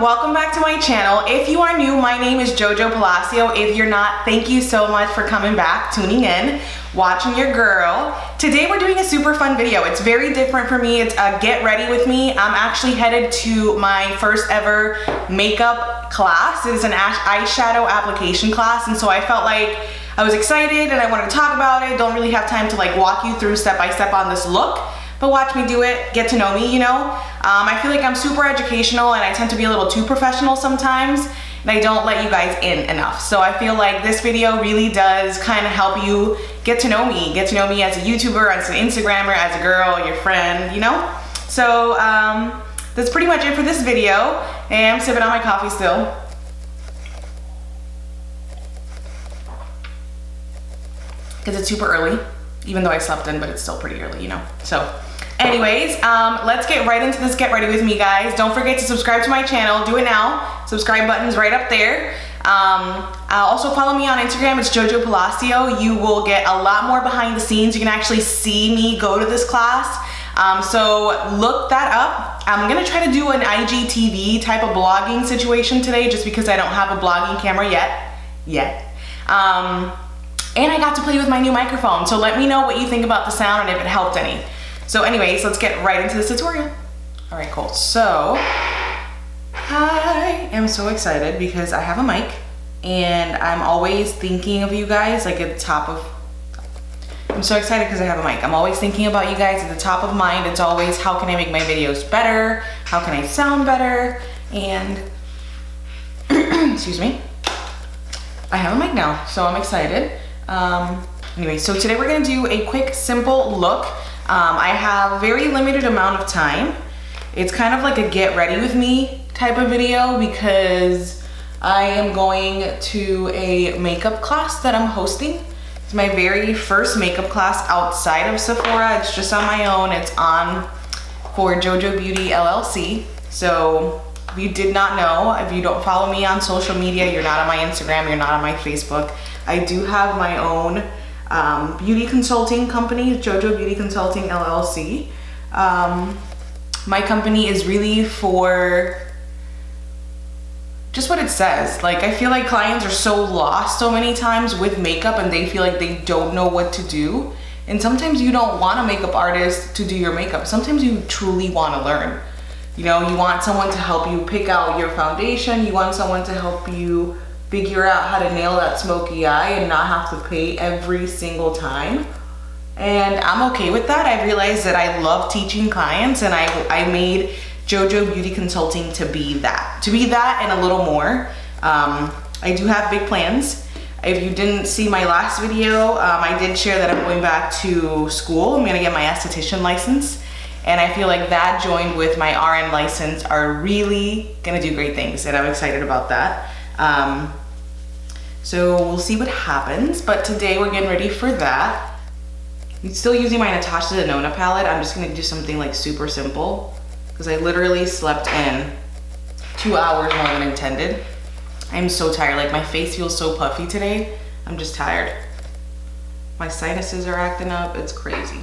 welcome back to my channel. If you are new, my name is JoJo Palacio. If you're not, thank you so much for coming back, tuning in, watching your girl. Today we're doing a super fun video. It's very different for me. It's a get ready with me. I'm actually headed to my first ever makeup class. It is an eyeshadow application class, and so I felt like I was excited and I wanted to talk about it. Don't really have time to like walk you through step by step on this look, but watch me do it, get to know me, you know? I feel like I'm super educational and I tend to be a little too professional sometimes, and I don't let you guys in enough. So I feel like this video really does kind of help you get to know me as a YouTuber, as an Instagrammer, as a girl, your friend, you know? So that's pretty much it for this video, and I'm sipping on my coffee still. Because it's super early, even though I slept in, but it's still pretty early, you know? So anyways, let's get right into this get ready with me, guys. Don't forget to subscribe to my channel. Do it now. Subscribe button's right up there. Also follow me on Instagram. It's JoJo Palacio. You will get a lot more behind the scenes. You can actually see me go to this class. So look that up. I'm gonna try to do an IGTV type of blogging situation today, just because I don't have a blogging camera yet. And I got to play with my new microphone. So let me know what you think about the sound and if it helped any. So anyways, let's get right into this tutorial. All right, cool. So I am so excited because I have a mic and I'm always thinking of you guys like at the top of, I'm so excited because I have a mic. I'm always thinking about you guys at the top of mind. It's always, how can I make my videos better? How can I sound better? And excuse me, I have a mic now, so I'm excited. Anyway, so today we're gonna do a quick, simple look. I have a very limited amount of time. It's kind of like a get ready with me type of video because I am going to a makeup class that I'm hosting. It's my very first makeup class outside of Sephora. It's just on my own. It's on for JoJo Beauty LLC. So if you did not know, if you don't follow me on social media, you're not on my Instagram, you're not on my Facebook, I do have my own beauty consulting company, JoJo Beauty Consulting LLC. My company is really for just what it says. Like, I feel like clients are so lost so many times with makeup and they feel like they don't know what to do. And sometimes you don't want a makeup artist to do your makeup. Sometimes you truly want to learn. You know, you want someone to help you pick out your foundation. You want someone to help you figure out how to nail that smoky eye and not have to pay every single time. And I'm okay with that. I realized that I love teaching clients, and I made JoJo Beauty Consulting to be that. And a little more. I do have big plans. If you didn't see my last video, I did share that I'm going back to school. I'm gonna get my esthetician license. And I feel like that joined with my RN license are really gonna do great things, and I'm excited about that. So we'll see what happens, but today we're getting ready for that. I'm still using my Natasha Denona palette. I'm just gonna do something like super simple because I literally slept in 2 hours more than intended. I'm so tired, like my face feels so puffy today. I'm just tired. My sinuses are acting up, it's crazy.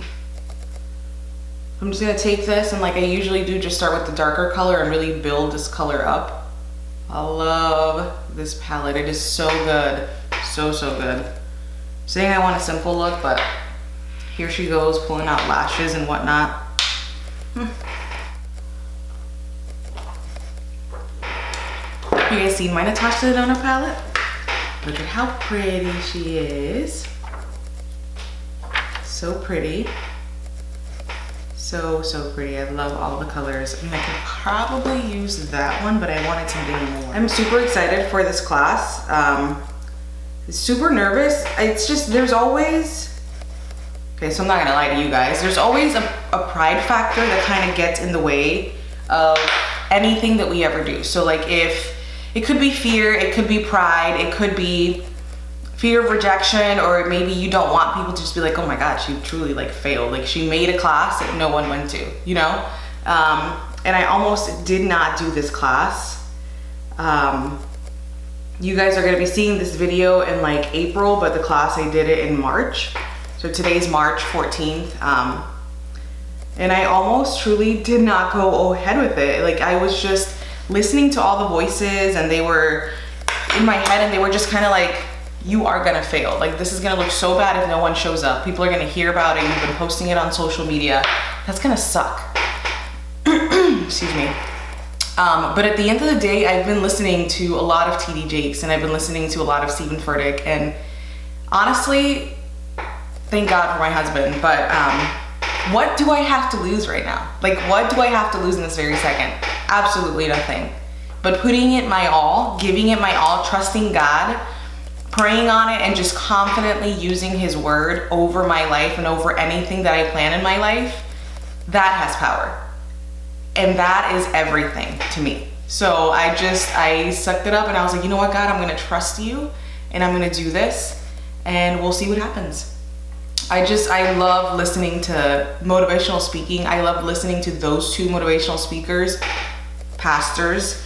I'm just gonna take this and like I usually do, just start with the darker color and really build this color up. I love this palette. It is so good. So good. I'm saying I want a simple look, but here she goes pulling out lashes and whatnot. You guys seen my Natasha Denona palette? Look at how pretty she is. So pretty. So pretty. I love all the colors. I mean, I could probably use that one, but I wanted something more. I'm super excited for this class. Super nervous. It's just, there's always, okay, so I'm not gonna lie to you guys. There's always a pride factor that kind of gets in the way of anything that we ever do. So like if, it could be fear, it could be pride, it could be fear of rejection, or maybe you don't want people to just be like, oh my God, she truly like failed. Like she made a class that no one went to, you know? And I almost did not do this class. You guys are gonna be seeing this video in like April, but the class I did it in March. So today's March 14th. And I almost truly did not go ahead with it. Like I was just listening to all the voices, and they were in my head, and they were just kind of like, you are gonna fail. Like, this is gonna look so bad if no one shows up. People are gonna hear about it. You've been posting it on social media. That's gonna suck. Excuse me. But at the end of the day, I've been listening to a lot of TD Jakes, and I've been listening to a lot of Stephen Furtick, and honestly, thank God for my husband. But what do I have to lose right now? Like, what do I have to lose in this very second? Absolutely nothing. But putting it my all, giving it my all, trusting God, praying on it, and just confidently using his word over my life and over anything that I plan in my life, that has power. And that is everything to me. So I sucked it up, and I was like, you know what, God, I'm gonna trust you, and I'm gonna do this, and we'll see what happens. I love listening to motivational speaking. I love listening to those two motivational speakers, pastors.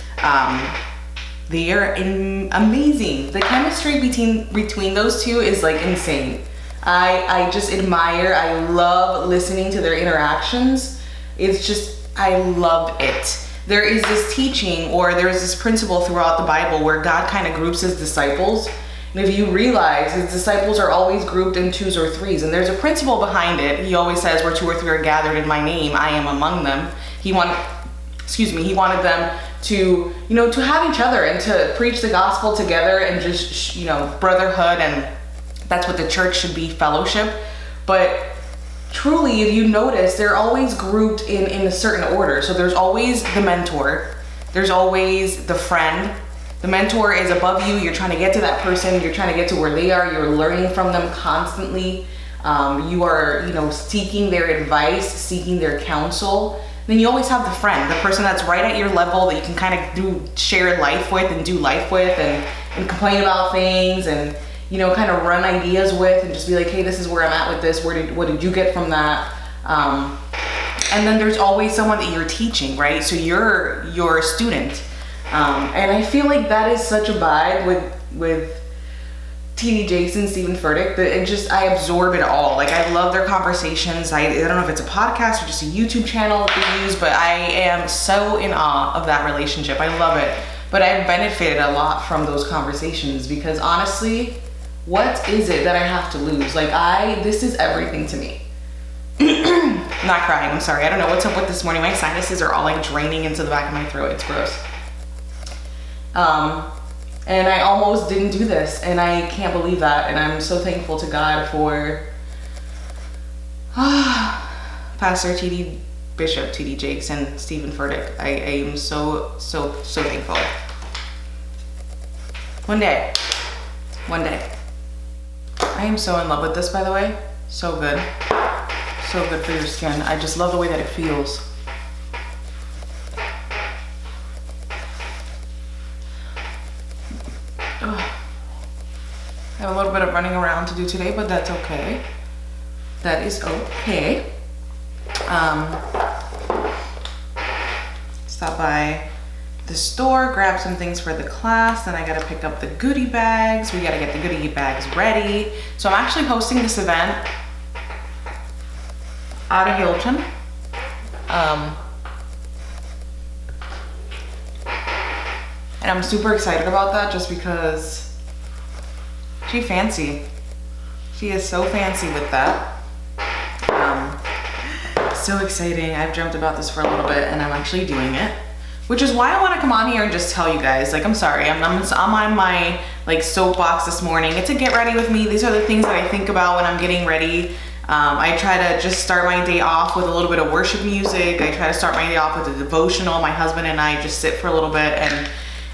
They are amazing. The chemistry between those two is like insane. I just admire, I love listening to their interactions. It's just, I love it. There is this teaching, or there is this principle throughout the Bible where God kind of groups his disciples. And if you realize, his disciples are always grouped in 2s or 3s, and there's a principle behind it. He always says, where 2 or 3 are gathered in my name, I am among them. He wanted them to, to have each other and to preach the gospel together, and just, brotherhood, and that's what the church should be, fellowship. But truly, if you notice, they're always grouped in a certain order. So there's always the mentor, there's always the friend. The mentor is above you, you're trying to get to that person, you're trying to get to where they are, you're learning from them constantly. You are, seeking their advice, seeking their counsel. Then you always have the friend, the person that's right at your level that you can kind of share life with and do life with, and complain about things, and kind of run ideas with, and just be like, hey, this is where I'm at with this, what did you get from that? And then there's always someone that you're teaching, right? So you're a student. And I feel like that is such a vibe with TD Jakes and Stephen Furtick, that I absorb it all. Like, I love their conversations. I don't know if it's a podcast or just a YouTube channel that they use, but I am so in awe of that relationship. I love it. But I've benefited a lot from those conversations, because honestly, what is it that I have to lose? Like, this is everything to me. I'm not crying, I'm sorry. I don't know what's up with this morning. My sinuses are all like draining into the back of my throat. It's gross. And I almost didn't do this, and I can't believe that. And I'm so thankful to God for Pastor Bishop TD Jakes and Stephen Furtick. I am so thankful. One day. I am so in love with this, by the way. So good. So good for your skin. I just love the way that it feels. I have a little bit of running around to do today, but that's okay. That is okay. Stop by the store, grab some things for the class, then I gotta pick up the goodie bags. We gotta get the goodie bags ready. So I'm actually hosting this event out of Hilton. And I'm super excited about that, just because she's fancy. She is so fancy with that. So exciting. I've dreamt about this for a little bit, and I'm actually doing it, which is why I want to come on here and just tell you guys, like, I'm sorry, I'm on my like soapbox this morning. It's a get ready with me. These are the things that I think about when I'm getting ready. I try to just start my day off with a little bit of worship music. I try to start my day off with a devotional. My husband and I just sit for a little bit,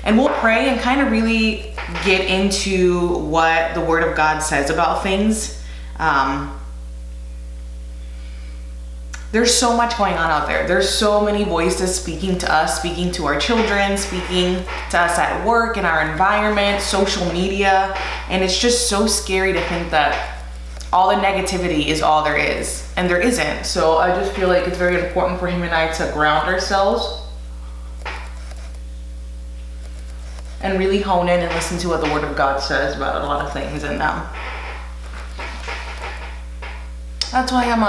and we'll pray and kind of really get into what the Word of God says about things. There's so much going on out there. There's so many voices speaking to us, speaking to our children, speaking to us at work, in our environment, social media, and it's just so scary to think that all the negativity is all there is, and there isn't. So I just feel like it's very important for him and I to ground ourselves and really hone in and listen to what the Word of God says about a lot of things. And that's why I'm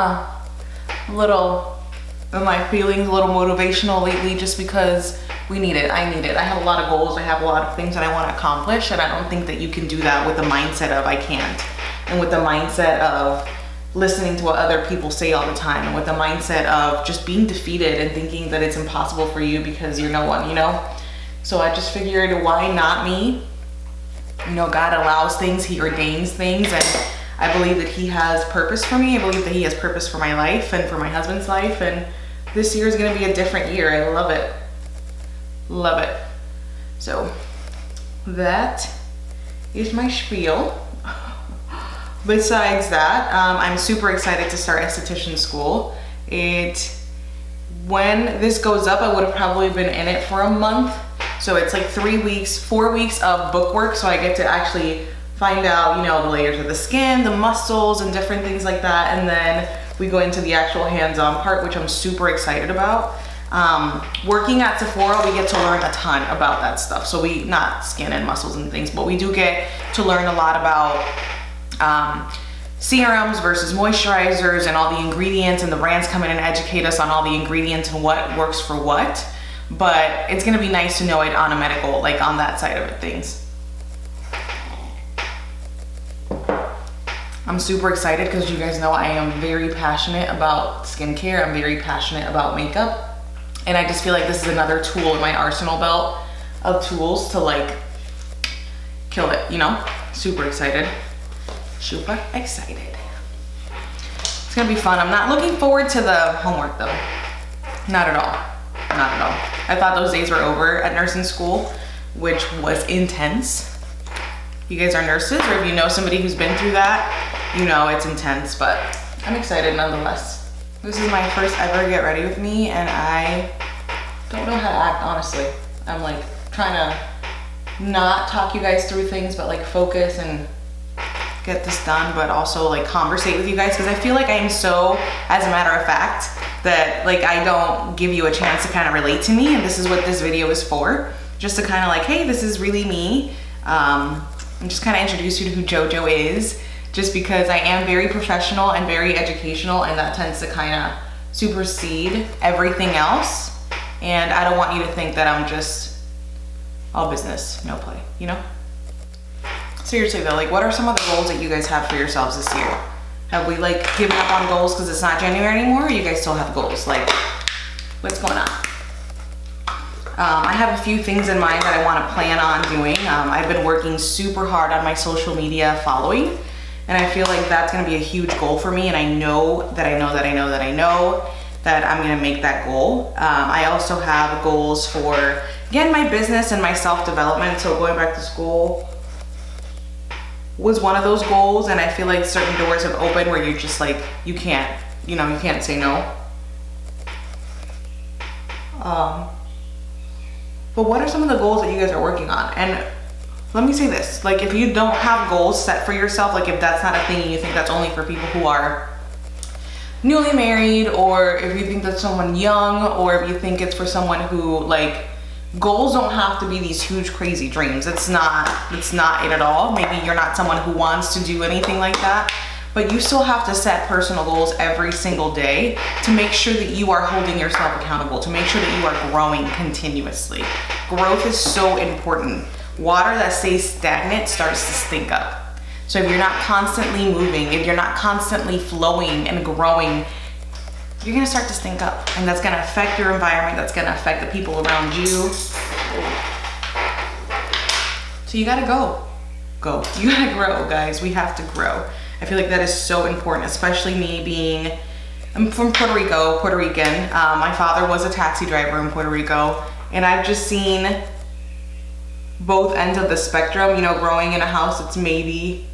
my feelings a little motivational lately, just because We need it. I need it. I have a lot of goals. I have a lot of things that I want to accomplish, and I don't think that you can do that with the mindset of I can't, and with the mindset of listening to what other people say all the time, and with the mindset of just being defeated and thinking that it's impossible for you because you're no one, you know? So I just figured, why not me? You know, God allows things, He ordains things, and I believe that He has purpose for me. I believe that He has purpose for my life and for my husband's life, and this year is going to be a different year. I love it. Love it. So that is my spiel. Besides that, I'm super excited to start esthetician school. When this goes up, I would have probably been in it for a month. So it's like 4 weeks of book work. So I get to actually find out, you know, the layers of the skin, the muscles, and different things like that. And then we go into the actual hands-on part, which I'm super excited about. Working at Sephora, we get to learn a ton about that stuff. So not skin and muscles and things, but we do get to learn a lot about serums versus moisturizers and all the ingredients, and the brands come in and educate us on all the ingredients and what works for what. But it's gonna be nice to know it on a medical, like on that side of it, things. I'm super excited because you guys know I am very passionate about skincare. I'm very passionate about makeup. And I just feel like this is another tool in my arsenal belt of tools to like kill it, you know? Super excited. Super excited. It's gonna be fun. I'm not looking forward to the homework though. Not at all. Not at all. I thought those days were over at nursing school, which was intense. You guys are nurses, or if you know somebody who's been through that, you know it's intense, but I'm excited nonetheless. This is my first ever Get Ready With Me, and I don't know how to act, honestly. I'm like trying to not talk you guys through things, but like focus and get this done, but also like conversate with you guys, because I feel like I am so, as a matter of fact, that like I don't give you a chance to kind of relate to me, and this is what this video is for, just to kind of like, hey, this is really me, and just kind of introduce you to who JoJo is, just because I am very professional and very educational, and that tends to kind of supersede everything else, and I don't want you to think that I'm just all business, no play, you know? Seriously though, like what are some of the goals that you guys have for yourselves this year? Have we like given up on goals because it's not January anymore, or you guys still have goals? Like, what's going on? I have a few things in mind that I want to plan on doing. I've been working super hard on my social media following, and I feel like that's going to be a huge goal for me, and I know that I'm going to make that goal. I also have goals for, again, my business and my self-development. So going back to school was one of those goals, and I feel like certain doors have opened where you're just like, you can't say no. But what are some of the goals that you guys are working on? And let me say this, like if you don't have goals set for yourself, like if that's not a thing and you think that's only for people who are newly married, or if you think that's someone young, or if you think it's for someone who, like, goals don't have to be these huge crazy dreams. It's not it at all. Maybe you're not someone who wants to do anything like that, but you still have to set personal goals every single day to make sure that you are holding yourself accountable, to make sure that you are growing continuously. Growth is so important. Water that stays stagnant starts to stink up. So if you're not constantly moving, if you're not constantly flowing and growing, you're gonna start to stink up, and that's gonna affect your environment, that's gonna affect the people around you. So you gotta go. You gotta grow, guys. We have to grow. I feel like that is so important, especially me I'm from Puerto Rico, Puerto Rican. My father was a taxi driver in Puerto Rico, and I've just seen both ends of the spectrum, you know, growing in a house that's maybe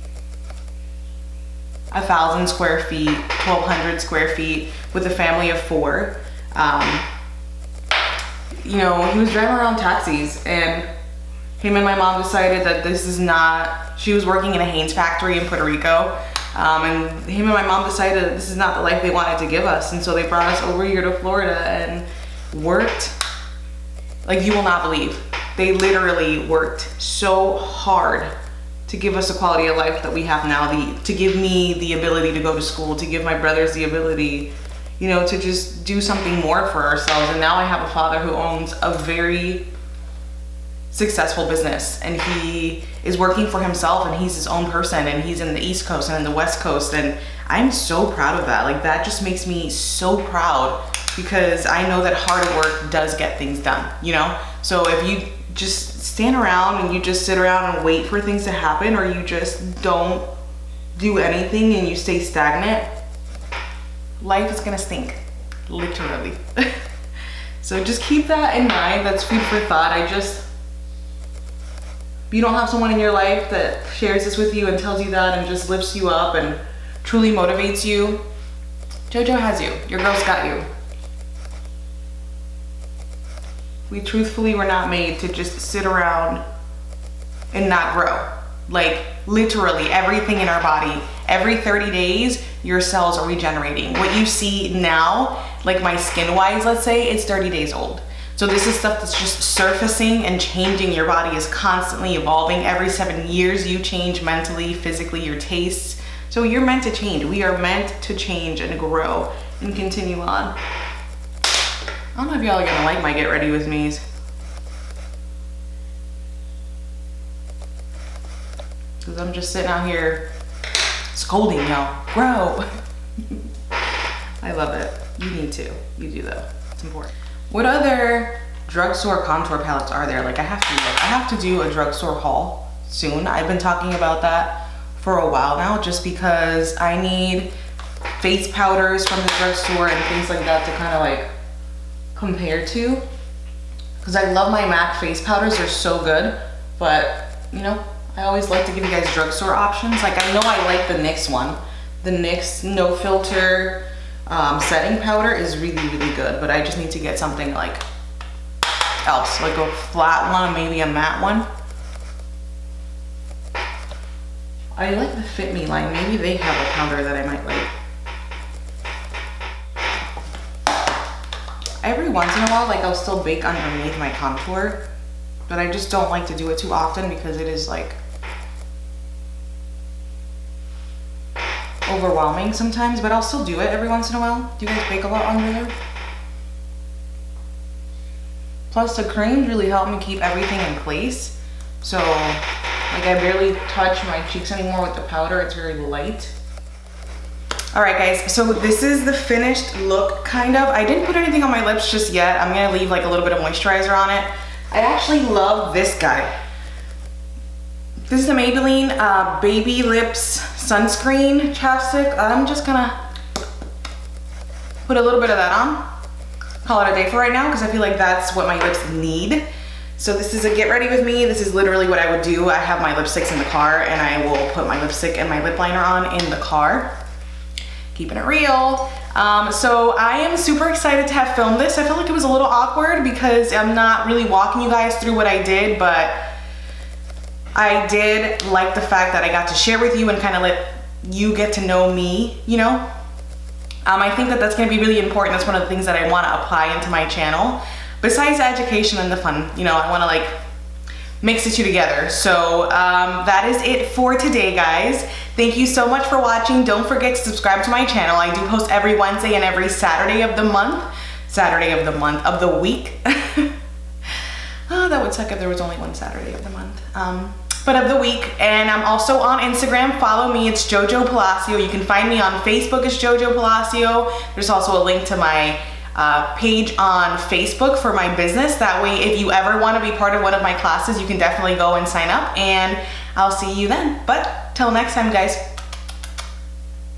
1,000 square feet, 1,200 square feet with a family of 4. You know, he was driving around taxis, and him and my mom decided that she was working in a Hanes factory in Puerto Rico, and him and my mom decided that this is not the life they wanted to give us, and so they brought us over here to Florida and worked, like you will not believe. They literally worked so hard to give us the quality of life that we have now, to give me the ability to go to school, to give my brothers the ability, you know, to just do something more for ourselves. And now I have a father who owns a very successful business, and he is working for himself, and he's his own person, and he's in the East Coast and in the West Coast, and I'm so proud of that. Like, that just makes me so proud, because I know that hard work does get things done, you know? So if you just stand around and you just sit around and wait for things to happen, or you just don't do anything and you stay stagnant, life is gonna stink, literally. So just keep that in mind. That's food for thought. If you don't have someone in your life that shares this with you and tells you that and just lifts you up and truly motivates you, JoJo has you. Your girl's got you. We truthfully were not made to just sit around and not grow. Like, literally everything in our body, every 30 days, your cells are regenerating. What you see now, like my skin wise, let's say, it's 30 days old. So this is stuff that's just surfacing and changing. Your body is constantly evolving. Every 7 years you change mentally, physically, your tastes. So you're meant to change. We are meant to change and grow and continue on. I don't know if y'all are gonna like my get ready with me's. Cause I'm just sitting out here scolding y'all. Grow. I love it. You need to. You do though. It's important. What other drugstore contour palettes are there? Like, I have to do a drugstore haul soon. I've been talking about that for a while now, just because I need face powders from the drugstore and things like that to kind of like compare to. Because I love my MAC face powders, they're so good, but you know, I always like to give you guys drugstore options. Like, I know I like the NYX one. The NYX No Filter setting powder is really, really good, but I just need to get something like else, like a flat one, maybe a matte one. I like the Fit Me line. Maybe they have a powder that I might like. Every once in a while, like, I'll still bake underneath my contour, but I just don't like to do it too often because it is like overwhelming sometimes, but I'll still do it every once in a while. Do you guys bake a lot under there? Plus the creams really help me keep everything in place. So like, I barely touch my cheeks anymore with the powder. It's very light. All right guys, so this is the finished look, kind of. I didn't put anything on my lips just yet. I'm gonna leave like a little bit of moisturizer on it. I actually love this guy. This is the Maybelline Baby Lips Sunscreen Chapstick. I'm just gonna put a little bit of that on. Call it a day for right now, because I feel like that's what my lips need. So this is a get ready with me. This is literally what I would do. I have my lipsticks in the car, and I will put my lipstick and my lip liner on in the car. Keeping it real. So I am super excited to have filmed this. I felt like it was a little awkward because I'm not really walking you guys through what I did, but I did like the fact that I got to share with you and kind of let you get to know me, you know? I think that that's gonna be really important. That's one of the things that I wanna apply into my channel. Besides the education and the fun, you know, I wanna like mix the two together. So that is it for today, guys. Thank you so much for watching. Don't forget to subscribe to my channel. I do post every Wednesday and every Saturday of the month. Of the week. Oh, that would suck if there was only one Saturday of the month. But of the week. And I'm also on Instagram. Follow me, it's Jojo Palacio. You can find me on Facebook as Jojo Palacio. There's also a link to my page on Facebook for my business. That way, if you ever want to be part of one of my classes, you can definitely go and sign up, and I'll see you then. But till next time, guys.